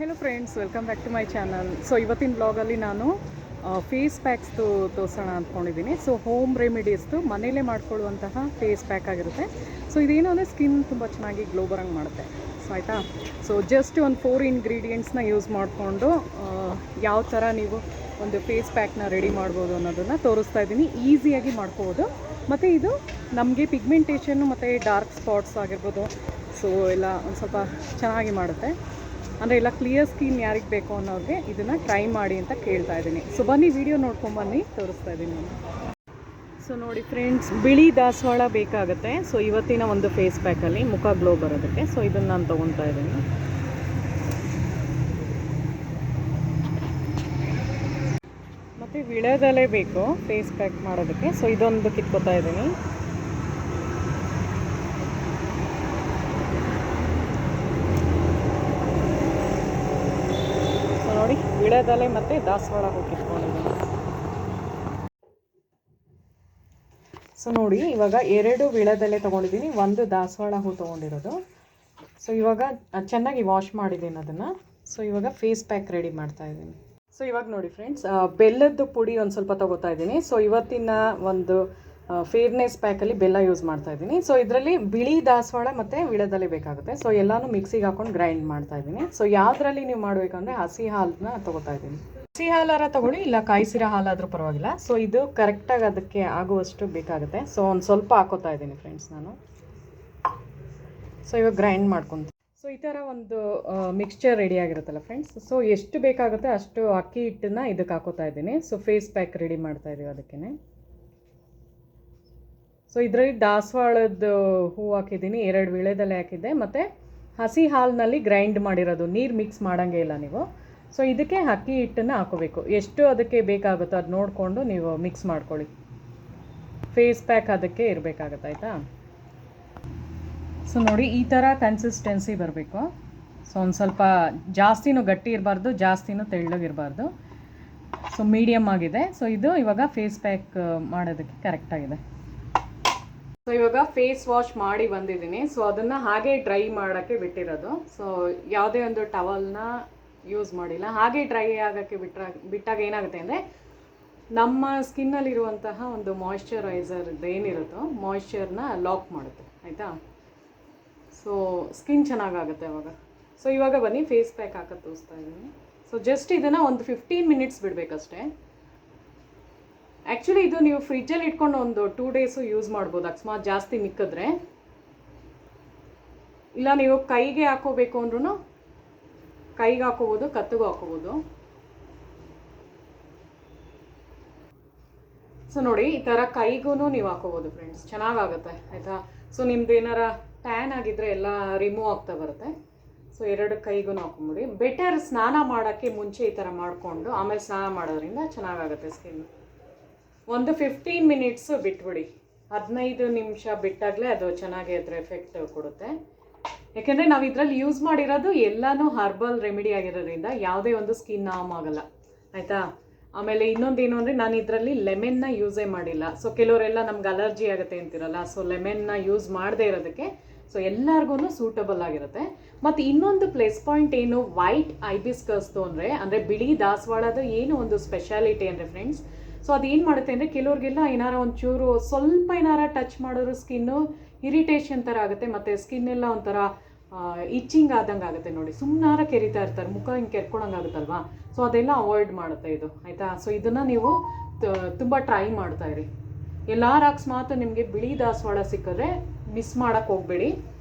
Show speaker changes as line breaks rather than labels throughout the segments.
Hello friends, welcome back to my channel. So ಇವತ್ತಿನ ಬ್ಲಾಗಲ್ಲಿ ನಾನು ಫೇಸ್ ಪ್ಯಾಕ್ಸ್ದು ತೋರಿಸೋಣ ಅಂದ್ಕೊಂಡಿದ್ದೀನಿ. ಸೊ ಹೋಮ್ ರೆಮಿಡೀಸ್ದು ಮನೇಲೇ ಮಾಡ್ಕೊಳ್ಳುವಂತಹ ಫೇಸ್ ಪ್ಯಾಕ್ ಆಗಿರುತ್ತೆ. ಸೊ ಇದೇನು ಅಂದರೆ ಸ್ಕಿನ್ ತುಂಬ ಚೆನ್ನಾಗಿ ಗ್ಲೋ ಬರಂಗೆ ಮಾಡುತ್ತೆ. ಸೊ ಆಯಿತಾ, ಸೊ ಜಸ್ಟ್ ಒಂದು 4 ಇಂಗ್ರೀಡಿಯೆಂಟ್ಸ್ನ ಯೂಸ್ ಮಾಡಿಕೊಂಡು ಯಾವ ಥರ ನೀವು ಒಂದು ಫೇಸ್ ಪ್ಯಾಕ್ನ ರೆಡಿ ಮಾಡ್ಬೋದು ಅನ್ನೋದನ್ನು ತೋರಿಸ್ತಾ ಇದ್ದೀನಿ. ಈಸಿಯಾಗಿ ಮಾಡ್ಕೋಬೋದು. ಮತ್ತು ಇದು ನಮಗೆ ಪಿಗ್ಮೆಂಟೇಷನ್ನು ಮತ್ತು ಡಾರ್ಕ್ ಸ್ಪಾಟ್ಸ್ ಆಗಿರ್ಬೋದು, ಸೊ ಎಲ್ಲ ಒಂದು ಸ್ವಲ್ಪ ಚೆನ್ನಾಗಿ ಮಾಡುತ್ತೆ. ಅಂದರೆ ಎಲ್ಲ ಕ್ಲಿಯರ್ ಸ್ಕಿನ್ ಯಾರಿಗೆ ಬೇಕು ಅನ್ನೋರಿಗೆ ಇದನ್ನು ಟ್ರೈ ಮಾಡಿ ಅಂತ ಕೇಳ್ತಾ ಇದ್ದೀನಿ. ಸೊ ಬನ್ನಿ, ವಿಡಿಯೋ ನೋಡ್ಕೊಂಬನ್ನಿ, ತೋರಿಸ್ತಾ ಇದ್ದೀನಿ ನಾನು. ಸೊ ನೋಡಿ ಫ್ರೆಂಡ್ಸ್, ಬಿಳಿ ದಾಸವಾಳ ಬೇಕಾಗುತ್ತೆ. ಸೊ ಇವತ್ತಿನ ಒಂದು ಫೇಸ್ ಪ್ಯಾಕಲ್ಲಿ ಮುಖ ಗ್ಲೋ ಬರೋದಕ್ಕೆ. ಸೊ ಇದನ್ನು ನಾನು ತೊಗೊತಾ ಇದ್ದೀನಿ. ಮತ್ತು ವಿಳೆದೆಲೆ ಬೇಕು ಫೇಸ್ ಪ್ಯಾಕ್ ಮಾಡೋದಕ್ಕೆ. ಸೊ ಇದೊಂದು ಕಿತ್ಕೋತಾ ಇದ್ದೀನಿ. ನೋಡಿ, ವಿಳೆದೆಲೆ ಮತ್ತು ದಾಸವಾಳ ಹೂ ಕಿತ್ಕೊಂಡಿದ್ದೀನಿ. ಸೊ ನೋಡಿ, ಇವಾಗ 2 ವಿಳೆದೆಲೆ ತೊಗೊಂಡಿದ್ದೀನಿ, 1 ದಾಸವಾಳ ಹೂ ತೊಗೊಂಡಿರೋದು. ಸೊ ಇವಾಗ ಚೆನ್ನಾಗಿ ವಾಶ್ ಮಾಡಿದ್ದೀನಿ ಅದನ್ನು. ಸೊ ಇವಾಗ ಫೇಸ್ ಪ್ಯಾಕ್ ರೆಡಿ ಮಾಡ್ತಾ ಇದ್ದೀನಿ. ಸೊ ಇವಾಗ ನೋಡಿ ಫ್ರೆಂಡ್ಸ್, ಬೆಲ್ಲದ ಪುಡಿ ಒಂದು ಸ್ವಲ್ಪ ತೊಗೋತಾ ಇದ್ದೀನಿ. ಸೊ ಇವತ್ತಿನ ಒಂದು ಫೇರ್ನೆಸ್ ಪ್ಯಾಕಲ್ಲಿ ಬೆಲ್ಲ ಯೂಸ್ ಮಾಡ್ತಾ ಇದ್ದೀನಿ. ಸೊ ಇದರಲ್ಲಿ ಬಿಳಿ ದಾಸವಾಳ ಮತ್ತು ವಿಳೆದೆಲೆ ಬೇಕಾಗುತ್ತೆ. ಸೊ ಎಲ್ಲನೂ ಮಿಕ್ಸಿಗೆ ಹಾಕೊಂಡು ಗ್ರೈಂಡ್ ಮಾಡ್ತಾ ಇದ್ದೀನಿ. ಸೊ ಯಾವುದರಲ್ಲಿ ನೀವು ಮಾಡಬೇಕಂದ್ರೆ ಹಸಿ ಹಾಲನ್ನ ತೊಗೋತಾ ಇದ್ದೀನಿ. ಹಸಿ ಹಾಲಾರ ತೊಗೊಳ್ಳಿ, ಇಲ್ಲ ಕಾಯಿಸಿರೋ ಹಾಲಾದರೂ ಪರವಾಗಿಲ್ಲ. ಸೊ ಇದು ಕರೆಕ್ಟಾಗಿ ಅದಕ್ಕೆ ಆಗುವಷ್ಟು ಬೇಕಾಗುತ್ತೆ. ಸೊ ಒಂದು ಸ್ವಲ್ಪ ಹಾಕೋತಾ ಇದ್ದೀನಿ ಫ್ರೆಂಡ್ಸ್ ನಾನು. ಸೊ ಇವಾಗ ಗ್ರೈಂಡ್ ಮಾಡ್ಕೊತೀನಿ. ಸೊ ಈ ಥರ ಒಂದು ಮಿಕ್ಸ್ಚರ್ ರೆಡಿ ಆಗಿರುತ್ತಲ್ಲ ಫ್ರೆಂಡ್ಸ್. ಸೊ ಎಷ್ಟು ಬೇಕಾಗುತ್ತೆ ಅಷ್ಟು ಅಕ್ಕಿ ಹಿಟ್ಟನ್ನು ಇದಕ್ಕೆ ಹಾಕೋತಾ ಇದ್ದೀನಿ. ಸೊ ಫೇಸ್ ಪ್ಯಾಕ್ ರೆಡಿ ಮಾಡ್ತಾ ಇದ್ದೀವಿ ಅದಕ್ಕೇ. ಸೊ ಇದರಲ್ಲಿ ದಾಸವಾಳದ ಹೂ ಹಾಕಿದ್ದೀನಿ, 2 ವಿಳೆದೆಲೆ ಹಾಕಿದ್ದೆ, ಮತ್ತು ಹಸಿ ಹಾಲಿನಲ್ಲಿ ಗ್ರೈಂಡ್ ಮಾಡಿರೋದು, ನೀರು ಮಿಕ್ಸ್ ಮಾಡೋಂಗೇ ಇಲ್ಲ ನೀವು. ಸೊ ಇದಕ್ಕೆ ಅಕ್ಕಿ ಹಿಟ್ಟನ್ನು ಹಾಕೋಬೇಕು. ಎಷ್ಟು ಅದಕ್ಕೆ ಬೇಕಾಗುತ್ತೋ ಅದು ನೋಡಿಕೊಂಡು ನೀವು ಮಿಕ್ಸ್ ಮಾಡ್ಕೊಳ್ಳಿ. ಫೇಸ್ ಪ್ಯಾಕ್ ಅದಕ್ಕೆ ಇರಬೇಕಾಗತ್ತೆ, ಆಯಿತಾ. ಸೊ ನೋಡಿ, ಈ ಥರ ಕನ್ಸಿಸ್ಟೆನ್ಸಿ ಬರಬೇಕು. ಸೊ ಒಂದು ಸ್ವಲ್ಪ ಜಾಸ್ತಿನೂ ಗಟ್ಟಿ ಇರಬಾರ್ದು, ಜಾಸ್ತಿನೂ ತೆಳ್ಳಗಿರಬಾರ್ದು. ಸೊ ಮೀಡಿಯಮ್ ಆಗಿದೆ. ಸೊ ಇದು ಇವಾಗ ಫೇಸ್ ಪ್ಯಾಕ್ ಮಾಡೋದಕ್ಕೆ ಕರೆಕ್ಟಾಗಿದೆ. ಸೊ ಇವಾಗ ಫೇಸ್ ವಾಶ್ ಮಾಡಿ ಬಂದಿದ್ದೀನಿ. ಸೊ ಅದನ್ನು ಹಾಗೆ ಡ್ರೈ ಮಾಡೋಕ್ಕೆ ಬಿಟ್ಟಿರೋದು. ಸೊ ಯಾವುದೇ ಒಂದು ಟವಲ್ನ ಯೂಸ್ ಮಾಡಿಲ್ಲ, ಹಾಗೆ ಡ್ರೈ ಆಗೋಕ್ಕೆ ಬಿಟ್ಟಾಗ ಏನಾಗುತ್ತೆ ಅಂದರೆ ನಮ್ಮ ಸ್ಕಿನ್ನಲ್ಲಿರುವಂತಹ ಒಂದು ಮಾಯ್ಶ್ಚರೈಸರ್ ಏನಿರುತ್ತೋ ಮಾಯ್ಶ್ಚರ್ನ ಲಾಕ್ ಮಾಡುತ್ತೆ, ಆಯಿತಾ. ಸೊ ಸ್ಕಿನ್ ಚೆನ್ನಾಗಾಗುತ್ತೆ ಅವಾಗ. ಸೊ ಇವಾಗ ಬನ್ನಿ ಫೇಸ್ ಪ್ಯಾಕ್ ಹಾಕೋದು ತೋರಿಸ್ತಾ ಇದ್ದೀನಿ. ಸೊ ಜಸ್ಟ್ ಇದನ್ನು ಒಂದು 15 ಮಿನಿಟ್ಸ್ ಬಿಡಬೇಕಷ್ಟೇ. ಆ್ಯಕ್ಚುಲಿ ಇದು ನೀವು ಫ್ರಿಜ್ಜಲ್ಲಿ ಇಟ್ಕೊಂಡು ಒಂದು 2 ಡೇಸು ಯೂಸ್ ಮಾಡ್ಬೋದು ಅಕಸ್ಮಾತ್ ಜಾಸ್ತಿ ಮಿಕ್ಕಿದ್ರೆ. ಇಲ್ಲ ನೀವು ಕೈಗೆ ಹಾಕೋಬೇಕು ಅಂದ್ರೂ ಕೈಗೆ ಹಾಕೋಬೋದು, ಕತ್ತಿಗೂ ಹಾಕೋಬೋದು. ಸೊ ನೋಡಿ, ಈ ಥರ ಕೈಗೂ ನೀವು ಹಾಕೋಬೋದು ಫ್ರೆಂಡ್ಸ್, ಚೆನ್ನಾಗಾಗುತ್ತೆ, ಆಯಿತಾ. ಸೊ ನಿಮ್ದು ಏನಾರ ಟ್ಯಾನ್ ಆಗಿದ್ದರೆ ಎಲ್ಲ ರಿಮೂವ್ ಆಗ್ತಾ ಬರುತ್ತೆ. ಸೊ 2 ಕೈಗೂ ಹಾಕೊಂಬಿಡಿ. ಬೆಟರ್ ಸ್ನಾನ ಮಾಡೋಕ್ಕೆ ಮುಂಚೆ ಈ ಥರ ಮಾಡಿಕೊಂಡು ಆಮೇಲೆ ಸ್ನಾನ ಮಾಡೋದ್ರಿಂದ ಚೆನ್ನಾಗಾಗುತ್ತೆ ಸ್ಕಿನ್. ಒಂದು 15 ಮಿನಿಟ್ಸು ಬಿಟ್ಬಿಡಿ. 15 ನಿಮಿಷ ಬಿಟ್ಟಾಗಲೇ ಅದು ಚೆನ್ನಾಗಿ ಅದರ ಎಫೆಕ್ಟ್ ಕೊಡುತ್ತೆ. ಯಾಕೆಂದರೆ ನಾವು ಇದರಲ್ಲಿ ಯೂಸ್ ಮಾಡಿರೋದು ಎಲ್ಲನೂ ಹರ್ಬಲ್ ರೆಮಿಡಿ ಆಗಿರೋದ್ರಿಂದ ಯಾವುದೇ ಒಂದು ಸ್ಕಿನ್ ಹಾರ್ಮ್ ಆಗಲ್ಲ, ಆಯಿತಾ. ಆಮೇಲೆ ಇನ್ನೊಂದೇನು ಅಂದರೆ ನಾನು ಇದರಲ್ಲಿ ಲೆಮನ್ನ ಯೂಸೇ ಮಾಡಿಲ್ಲ. ಸೊ ಕೆಲವರೆಲ್ಲ ನಮ್ಗೆ ಅಲರ್ಜಿ ಆಗುತ್ತೆ ಅಂತಿರಲ್ಲ, ಸೊ ಲೆಮನ್ನ ಯೂಸ್ ಮಾಡದೇ ಇರೋದಕ್ಕೆ ಸೊ ಎಲ್ಲರಿಗೂ ಸೂಟಬಲ್ ಆಗಿರುತ್ತೆ. ಮತ್ತು ಇನ್ನೊಂದು ಪ್ಲಸ್ ಪಾಯಿಂಟ್ ಏನು, ವೈಟ್ ಐಬಿಸ್ಕಸ್ದು ಅಂದರೆ ಬಿಳಿ ದಾಸವಾಳದ ಏನು ಒಂದು ಸ್ಪೆಷಾಲಿಟಿ ಅಂದರೆ ಫ್ರೆಂಡ್ಸ್, ಸೊ ಅದೇನು ಮಾಡುತ್ತೆ ಅಂದರೆ ಕೆಲವ್ರಿಗೆಲ್ಲ ಏನಾರ ಒಂಚೂರು ಸ್ವಲ್ಪ ಏನಾರ ಟಚ್ ಮಾಡಿದ್ರು ಸ್ಕಿನ್ನು ಇರಿಟೇಷನ್ ಥರ ಆಗುತ್ತೆ, ಮತ್ತು ಸ್ಕಿನ್ನೆಲ್ಲ ಒಂಥರ ಇಚ್ಚಿಂಗ್ ಆದಂಗೆ ಆಗುತ್ತೆ. ನೋಡಿ, ಸುಮ್ಮನಾರ ಕೆರಿತಾ ಇರ್ತಾರೆ, ಮುಖ ಹಿಂಗೆ ಕೆರ್ಕೊಳಂಗೆ ಆಗುತ್ತಲ್ವಾ. ಸೊ ಅದೆಲ್ಲ ಅವಾಯ್ಡ್ ಮಾಡುತ್ತೆ ಇದು, ಆಯಿತಾ. ಸೊ ಇದನ್ನು ನೀವು ತುಂಬ ಟ್ರೈ ಮಾಡ್ತಾಯಿರಿ. ಎಲ್ಲಾರು ಅಕಸ್ಮಾತ್ ನಿಮಗೆ ಬಿಳಿ ದಾಸವಾಳ ಸಿಕ್ಕಿದ್ರೆ ಮಿಸ್ ಮಾಡೋಕ್ಕೆ ಹೋಗಬೇಡಿ.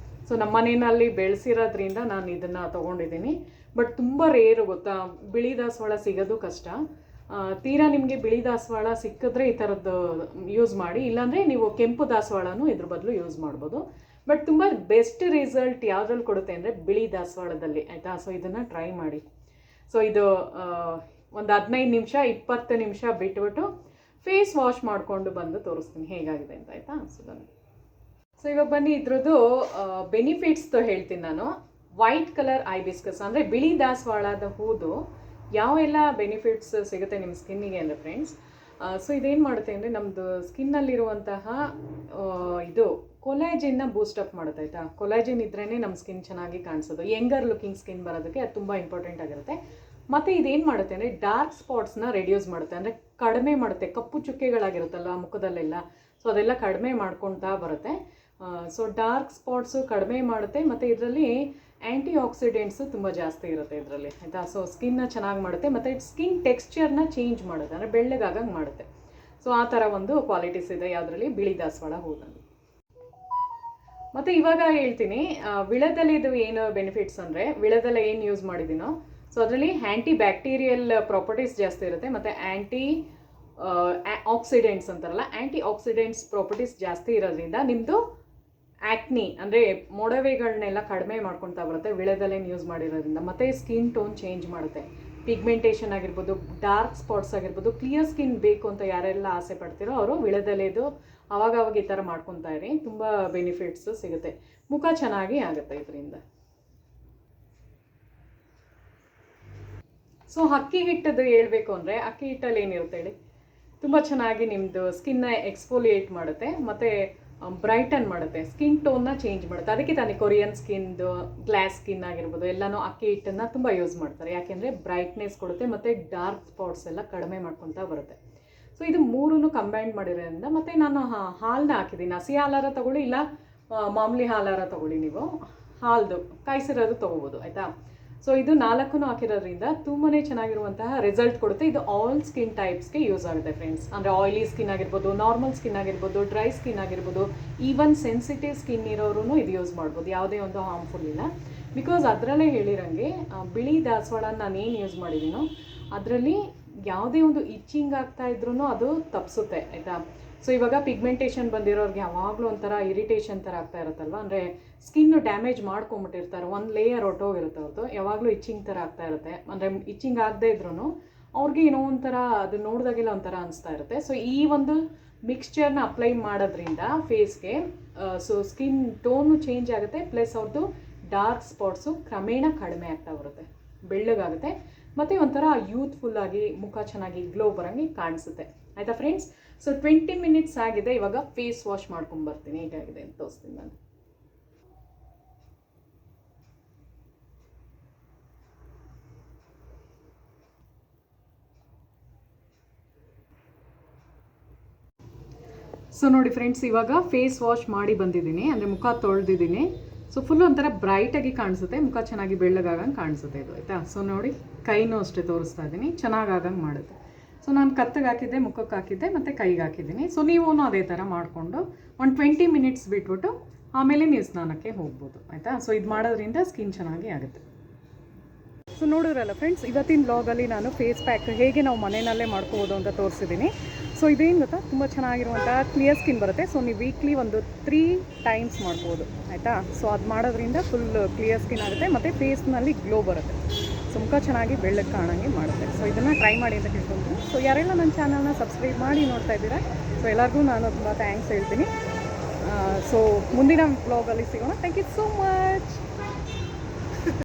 ಸೊ ನಮ್ಮ ಮನೆಯಲ್ಲಿ ಬೆಳೆಸಿರೋದ್ರಿಂದ ನಾನು ಇದನ್ನು ತೊಗೊಂಡಿದ್ದೀನಿ. ಬಟ್ ತುಂಬ ರೇರು ಗೊತ್ತಾ, ಬಿಳಿ ದಾಸವಾಳ ಸಿಗೋದು ಕಷ್ಟ. ತೀರಾ ನಿಮಗೆ ಬಿಳಿ ದಾಸವಾಳ ಸಿಕ್ಕಿದ್ರೆ ಈ ಥರದ್ದು ಯೂಸ್ ಮಾಡಿ, ಇಲ್ಲಾಂದರೆ ನೀವು ಕೆಂಪು ದಾಸವಾಳನೂ ಇದ್ರ ಬದಲು ಯೂಸ್ ಮಾಡ್ಬೋದು. ಬಟ್ ತುಂಬ ಬೆಸ್ಟ್ ರಿಸಲ್ಟ್ ಯಾವುದ್ರಲ್ಲಿ ಕೊಡುತ್ತೆ ಅಂದರೆ ಬಿಳಿ ದಾಸವಾಳದಲ್ಲಿ, ಆಯಿತಾ. ಸೊ ಇದನ್ನು ಟ್ರೈ ಮಾಡಿ. ಸೊ ಇದು ಒಂದು 15 ನಿಮಿಷ 20 ನಿಮಿಷ ಬಿಟ್ಬಿಟ್ಟು ಫೇಸ್ ವಾಶ್ ಮಾಡಿಕೊಂಡು ಬಂದು ತೋರಿಸ್ತೀನಿ ಹೇಗಾಗಿದೆ ಅಂತ, ಆಯಿತಾ. ಸೊ ಇವಾಗ ಬನ್ನಿ ಇದ್ರದ್ದು ಬೆನಿಫಿಟ್ಸ್ದು ಹೇಳ್ತೀನಿ ನಾನು. ವೈಟ್ ಕಲರ್ ಐಬಿಸ್ಕಸ್ ಅಂದರೆ ಬಿಳಿ ದಾಸವಾಳದ ಹೂದು ಯಾವೆಲ್ಲ ಬೆನಿಫಿಟ್ಸ್ ಸಿಗುತ್ತೆ ನಿಮ್ಮ ಸ್ಕಿನ್ನಿಗೆ ಅಂದರೆ ಫ್ರೆಂಡ್ಸ್, ಸೊ ಇದೇನು ಮಾಡುತ್ತೆ ಅಂದರೆ ನಮ್ಮದು ಸ್ಕಿನ್ನಲ್ಲಿರುವಂತಹ ಇದು ಕೊಲಾಜಿನ್ನ ಬೂಸ್ಟಪ್ ಮಾಡುತ್ತೆ ಆಯಿತಾ. ಕೊಲಾಜಿನ್ ಇದ್ರೇ ನಮ್ಮ ಸ್ಕಿನ್ ಚೆನ್ನಾಗಿ ಕಾಣಿಸೋದು, ಯಂಗರ್ ಲುಕಿಂಗ್ ಸ್ಕಿನ್ ಬರೋದಕ್ಕೆ ಅದು ತುಂಬ ಇಂಪಾರ್ಟೆಂಟ್ ಆಗಿರುತ್ತೆ. ಮತ್ತು ಇದೇನು ಮಾಡುತ್ತೆ ಅಂದರೆ ಡಾರ್ಕ್ ಸ್ಪಾಟ್ಸ್ನ ರೆಡ್ಯೂಸ್ ಮಾಡುತ್ತೆ, ಅಂದರೆ ಕಡಿಮೆ ಮಾಡುತ್ತೆ. ಕಪ್ಪು ಚುಕ್ಕೆಗಳಾಗಿರುತ್ತಲ್ಲ ಮುಖದಲ್ಲೆಲ್ಲ, ಸೊ ಅದೆಲ್ಲ ಕಡಿಮೆ ಮಾಡ್ಕೊಳ್ತಾ ಬರುತ್ತೆ. ಸೊ ಡಾರ್ಕ್ ಸ್ಪಾಟ್ಸು ಕಡಿಮೆ ಮಾಡುತ್ತೆ, ಮತ್ತು ಇದರಲ್ಲಿ ಆ್ಯಂಟಿ ಆಕ್ಸಿಡೆಂಟ್ಸು ತುಂಬ ಜಾಸ್ತಿ ಇರುತ್ತೆ ಇದರಲ್ಲಿ ಆಯಿತಾ. ಸೊ ಸ್ಕಿನ್ನ ಚೆನ್ನಾಗಿ ಮಾಡುತ್ತೆ, ಮತ್ತು ಸ್ಕಿನ್ ಟೆಕ್ಸ್ಚರ್ನ ಚೇಂಜ್ ಮಾಡುತ್ತೆ, ಅಂದರೆ ಬೆಳ್ಳಗಾಗಂಗೆ ಮಾಡುತ್ತೆ. ಸೊ ಆ ಥರ ಒಂದು ಕ್ವಾಲಿಟೀಸ್ ಇದೆ ಯಾವುದರಲ್ಲಿ, ಬಿಳಿ ದಾಸವಾಳ ಹೂದಲ್ಲಿ. ಮತ್ತು ಇವಾಗ ಹೇಳ್ತೀನಿ ವಿಳೆದೆಲೆದು ಏನು ಬೆನಿಫಿಟ್ಸ್ ಅಂದರೆ, ವಿಳೆದೆಲೆ ಏನು ಯೂಸ್ ಮಾಡಿದ್ದೀನೋ ಸೊ ಅದರಲ್ಲಿ ಆ್ಯಂಟಿ ಬ್ಯಾಕ್ಟೀರಿಯಲ್ ಪ್ರಾಪರ್ಟೀಸ್ ಜಾಸ್ತಿ ಇರುತ್ತೆ, ಮತ್ತು ಆ್ಯಂಟಿ ಆಕ್ಸಿಡೆಂಟ್ಸ್ ಅಂತಾರಲ್ಲ, ಆ್ಯಂಟಿ ಆಕ್ಸಿಡೆಂಟ್ಸ್ ಪ್ರಾಪರ್ಟೀಸ್ ಜಾಸ್ತಿ ಇರೋದ್ರಿಂದ ನಿಮ್ಮದು ಆ್ಯಕ್ನಿ ಅಂದರೆ ಮೊಡವೆಗಳನ್ನೆಲ್ಲ ಕಡಿಮೆ ಮಾಡ್ಕೊತಾ ಬರುತ್ತೆ ವಿಳೆದೆಲೆನ ಯೂಸ್ ಮಾಡಿರೋದ್ರಿಂದ. ಮತ್ತು ಸ್ಕಿನ್ ಟೋನ್ ಚೇಂಜ್ ಮಾಡುತ್ತೆ, ಪಿಗ್ಮೆಂಟೇಷನ್ ಆಗಿರ್ಬೋದು, ಡಾರ್ಕ್ ಸ್ಪಾಟ್ಸ್ ಆಗಿರ್ಬೋದು, ಕ್ಲಿಯರ್ ಸ್ಕಿನ್ ಬೇಕು ಅಂತ ಯಾರೆಲ್ಲ ಆಸೆ ಪಡ್ತೀರೋ ಅವರು ವಿಳೆದೆಲೆದು ಅವಾಗವಾಗ ಈ ಥರ ಮಾಡ್ಕೊತಾ ಇರಿ, ತುಂಬ ಬೆನಿಫಿಟ್ಸು ಸಿಗುತ್ತೆ, ಮುಖ ಚೆನ್ನಾಗಿ ಆಗುತ್ತೆ ಇದರಿಂದ. ಸೊ ಅಕ್ಕಿ ಹಿಟ್ಟದು ಹೇಳ್ಬೇಕು ಅಂದರೆ, ಅಕ್ಕಿ ಹಿಟ್ಟಲ್ಲಿ ಏನಿರುತ್ತೆ ಹೇಳಿ, ತುಂಬ ಚೆನ್ನಾಗಿ ನಿಮ್ಮದು ಸ್ಕಿನ್ನ ಎಕ್ಸ್ಫೋಲಿಯೇಟ್ ಮಾಡುತ್ತೆ, ಮತ್ತು ಬ್ರೈಟನ್ ಮಾಡುತ್ತೆ, ಸ್ಕಿನ್ ಟೋನ್ನ ಚೇಂಜ್ ಮಾಡುತ್ತೆ. ಅದಕ್ಕೆ ತಾನೇ ಕೊರಿಯನ್ ಸ್ಕಿನ್ದು, ಗ್ಲಾಸ್ ಸ್ಕಿನ್ ಆಗಿರ್ಬೋದು ಎಲ್ಲನೂ ಅಕ್ಕಿ ಹಿಟ್ಟನ್ನು ತುಂಬ ಯೂಸ್ ಮಾಡ್ತಾರೆ, ಯಾಕೆಂದರೆ ಬ್ರೈಟ್ನೆಸ್ ಕೊಡುತ್ತೆ ಮತ್ತು ಡಾರ್ಕ್ ಸ್ಪಾಟ್ಸ್ ಎಲ್ಲ ಕಡಿಮೆ ಮಾಡ್ಕೊತಾ ಬರುತ್ತೆ. ಸೊ ಇದು ಮೂರನ್ನು ಕಂಬೈನ್ ಮಾಡಿರೋದ್ರಿಂದ. ಮತ್ತು ನಾನು ಹಾಲನ್ನ ಹಾಕಿದ್ದೀನಿ, ಹಸಿ ಹಾಲಾರ ತೊಗೊಳ್ಳಿ, ಇಲ್ಲ ಮಾಮೂಲಿ ಹಾಲಾರ ತೊಗೊಳ್ಳಿ, ನೀವು ಹಾಲ್ದು ಕಾಯಿಸಿರೋದು ತೊಗೋಬೋದು ಆಯಿತಾ. ಸೊ ಇದು 4 ಹಾಕಿರೋದ್ರಿಂದ ತುಂಬಾ ಚೆನ್ನಾಗಿರುವಂತಹ ರಿಸಲ್ಟ್ ಕೊಡುತ್ತೆ. ಇದು ಆಲ್ ಸ್ಕಿನ್ ಟೈಪ್ಸ್ಗೆ ಯೂಸ್ ಆಗುತ್ತೆ ಫ್ರೆಂಡ್ಸ್, ಅಂದರೆ ಆಯಿಲಿ ಸ್ಕಿನ್ ಆಗಿರ್ಬೋದು, ನಾರ್ಮಲ್ ಸ್ಕಿನ್ ಆಗಿರ್ಬೋದು, ಡ್ರೈ ಸ್ಕಿನ್ ಆಗಿರ್ಬೋದು, ಈವನ್ ಸೆನ್ಸಿಟಿವ್ ಸ್ಕಿನ್ ಇರೋರು ಇದು ಯೂಸ್ ಮಾಡ್ಬೋದು, ಯಾವುದೇ ಒಂದು ಹಾರ್ಮ್ಫುಲ್ ಇಲ್ಲ. ಬಿಕಾಸ್ ಅದರಲ್ಲೇ ಹೇಳಿರಂಗೆ ಬಿಳಿ ದಾಸವಾಳ ನಾನೇನು ಯೂಸ್ ಮಾಡಿದ್ದೀನೋ ಅದರಲ್ಲಿ ಯಾವುದೇ ಒಂದು ಇಚ್ಚಿಂಗ್ ಆಗ್ತಾ ಇದ್ರೂ ಅದು ತಪ್ಪಿಸುತ್ತೆ ಆಯಿತಾ. ಸೊ ಇವಾಗ ಪಿಗ್ಮೆಂಟೇಷನ್ ಬಂದಿರೋರಿಗೆ ಯಾವಾಗಲೂ ಒಂಥರ ಇರಿಟೇಷನ್ ಥರ ಆಗ್ತಾ ಇರುತ್ತಲ್ವ, ಅಂದರೆ ಸ್ಕಿನ್ನು ಡ್ಯಾಮೇಜ್ ಮಾಡ್ಕೊಂಬಿಟ್ಟಿರ್ತಾರೆ, ಒಂದು ಲೇಯರ್ ಹೊಟ್ಟೋಗಿರುತ್ತೆ ಅವ್ರದ್ದು, ಯಾವಾಗಲೂ ಇಚ್ಚಿಂಗ್ ಥರ ಆಗ್ತಾ ಇರುತ್ತೆ. ಅಂದರೆ ಇಚ್ಚಿಂಗ್ ಆಗದೇ ಇದ್ರೂ ಅವ್ರಿಗೆ ಏನೋ ಒಂಥರ ಅದು ನೋಡಿದಾಗೆಲ್ಲ ಒಂಥರ ಅನಿಸ್ತಾ ಇರುತ್ತೆ. ಸೊ ಈ ಒಂದು ಮಿಕ್ಸ್ಚರ್ನ ಅಪ್ಲೈ ಮಾಡೋದ್ರಿಂದ ಫೇಸ್ಗೆ ಸೊ ಸ್ಕಿನ್ ಟೋನು ಚೇಂಜ್ ಆಗುತ್ತೆ, ಪ್ಲಸ್ ಅವ್ರದ್ದು ಡಾರ್ಕ್ ಸ್ಪಾಟ್ಸು ಕ್ರಮೇಣ ಕಡಿಮೆ ಆಗ್ತಾ ಬರುತ್ತೆ, ಬೆಳ್ಳಗಾಗುತ್ತೆ, ಮತ್ತು ಒಂಥರ ಯೂತ್ಫುಲ್ಲಾಗಿ ಮುಖ ಚೆನ್ನಾಗಿ ಗ್ಲೋ ಬರೋಂಗೆ ಕಾಣಿಸುತ್ತೆ ಆಯಿತಾ ಫ್ರೆಂಡ್ಸ್. ಸೊ 20 ಮಿನಿಟ್ಸ್ ಆಗಿದೆ, ಇವಾಗ ಫೇಸ್ ವಾಶ್ ಮಾಡ್ಕೊಂಬರ್ತೀನಿ, ಹೇಗಾಗಿದೆ ಅಂತ ತೋರಿಸ್ತೀನಿ ನಾನು. ಸೊ ನೋಡಿ ಫ್ರೆಂಡ್ಸ್, ಇವಾಗ ಫೇಸ್ ವಾಶ್ ಮಾಡಿ ಬಂದಿದ್ದೀನಿ, ಅಂದರೆ ಮುಖ ತೊಳೆದಿದ್ದೀನಿ. ಸೊ ಫುಲ್ಲು ಒಂಥರ ಬ್ರೈಟಾಗಿ ಕಾಣಿಸುತ್ತೆ, ಮುಖ ಚೆನ್ನಾಗಿ ಬೆಳ್ಳಗಾಗಂಗೆ ಕಾಣಿಸುತ್ತೆ ಇದು ಆಯಿತಾ. ಸೊ ನೋಡಿ ಕೈನೂ ಅಷ್ಟೇ ತೋರಿಸ್ತಾ ಇದ್ದೀನಿ, ಚೆನ್ನಾಗಾಗಂಗೆ ಮಾಡುತ್ತೆ. ಸೊ ನಾನು ಕತ್ತಿಗೆ ಹಾಕಿದ್ದೆ, ಮುಖಕ್ಕೆ ಹಾಕಿದ್ದೆ, ಮತ್ತು ಕೈಗೆ ಹಾಕಿದ್ದೀನಿ. ಸೊ ನೀವು ಅದೇ ಥರ ಮಾಡಿಕೊಂಡು ಒಂದು 20 ಮಿನಿಟ್ಸ್ ಬಿಟ್ಬಿಟ್ಟು ಆಮೇಲೆ ನೀವು ಸ್ನಾನಕ್ಕೆ ಹೋಗ್ಬೋದು ಆಯಿತಾ. ಸೊ ಇದು ಮಾಡೋದ್ರಿಂದ ಸ್ಕಿನ್ ಚೆನ್ನಾಗಿ ಆಗುತ್ತೆ. ಸೊ ನೋಡಿದ್ರಲ್ಲ ಫ್ರೆಂಡ್ಸ್, ಇವತ್ತಿನ ಬ್ಲಾಗಲ್ಲಿ ನಾನು ಫೇಸ್ ಪ್ಯಾಕ್ ಹೇಗೆ ನಾವು ಮನೆಯಲ್ಲೇ ಮಾಡ್ಕೋಬೋದು ಅಂತ ತೋರಿಸಿದ್ದೀನಿ. ಸೊ ಇದೇನು ಗೊತ್ತಾ, ತುಂಬ ಚೆನ್ನಾಗಿರುವಂಥ ಕ್ಲಿಯರ್ ಸ್ಕಿನ್ ಬರುತ್ತೆ. ಸೊ ನೀವು ವೀಕ್ಲಿ ಒಂದು 3 ಟೈಮ್ಸ್ ಮಾಡ್ಬೋದು ಆಯಿತಾ. ಸೊ ಅದು ಮಾಡೋದ್ರಿಂದ ಫುಲ್ ಕ್ಲಿಯರ್ ಸ್ಕಿನ್ ಆಗುತ್ತೆ, ಮತ್ತು ಫೇಸ್ನಲ್ಲಿ ಗ್ಲೋ ಬರುತ್ತೆ, ಸೊ ಮುಖ ಚೆನ್ನಾಗಿ ಬೆಳ್ಳಗೆ ಕಾಣೋಂಗೆ ಮಾಡುತ್ತೆ. ಸೊ ಇದನ್ನು ಟ್ರೈ ಮಾಡಿ ಅಂತ ಕೇಳ್ಕೊಂತೀನಿ. ಸೊ ಯಾರೆಲ್ಲ ನನ್ನ ಚಾನಲ್ನ ಸಬ್ಸ್ಕ್ರೈಬ್ ಮಾಡಿ ನೋಡ್ತಾ ಇದ್ದೀರಾ, ಸೊ ಎಲ್ಲರಿಗೂ ನಾನು ತುಂಬ ಥ್ಯಾಂಕ್ಸ್ ಹೇಳ್ತೀನಿ. ಸೊ ಮುಂದಿನ ಬ್ಲಾಗಲ್ಲಿ ಸಿಗೋಣ. Thank you so much.